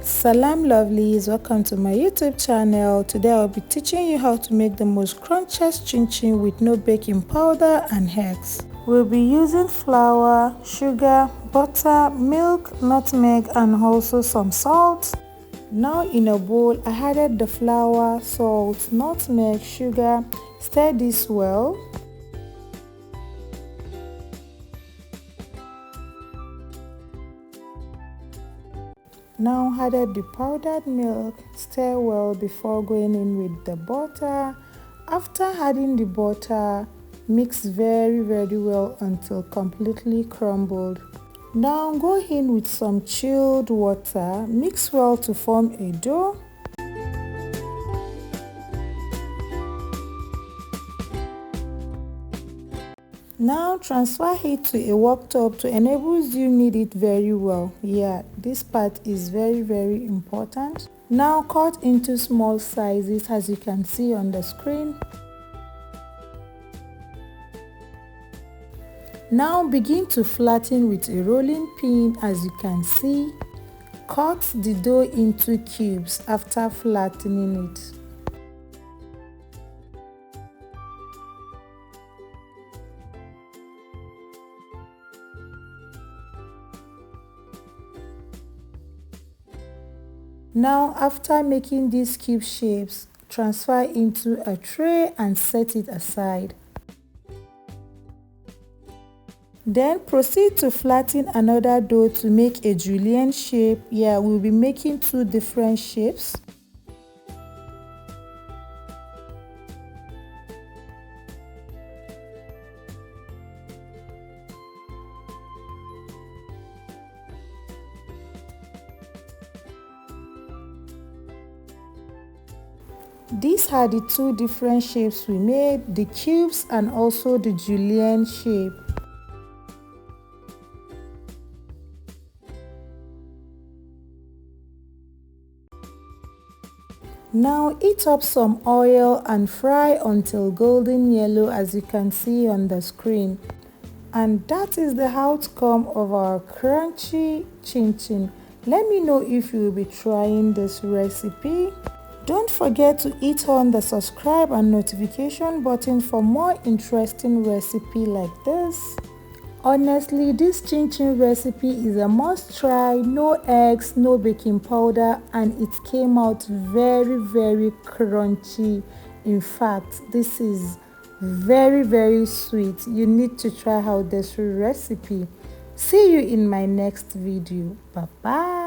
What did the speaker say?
Salam lovelies, welcome to my YouTube channel. Today I'll be teaching you how to make the most crunchiest chinchin with no baking powder and eggs. We'll be using flour, sugar, butter, milk, nutmeg and also some salt. Now in a bowl I added the flour, salt, nutmeg, sugar. Stir this well. Now added the powdered milk, stir well before going in with the butter. After adding the butter, mix very well until completely crumbled. Now go in with some chilled water, mix well to form a dough. Now transfer it to a worktop to enable you knead it very well. Yeah, this part is very important. Now cut into small sizes as you can see on the screen. Now begin to flatten with a rolling pin as you can see. Cut the dough into cubes after flattening it. Now after making these cube shapes, transfer into a tray and set it aside. Then proceed to flatten another dough to make a julienne shape. Yeah, we'll be making two different shapes. These are the two different shapes we made, the cubes and also the julienne shape. Now heat up some oil and fry until golden yellow as you can see on the screen. And that is the outcome of our crunchy chinchin. Let me know if you will be trying this recipe. Don't forget to hit on the subscribe and notification button for more interesting recipe like this. Honestly, this chinchin recipe is a must try. No eggs, no baking powder, and it came out very crunchy. In fact, this is very sweet. You need to try out this recipe. See you in my next video. Bye bye.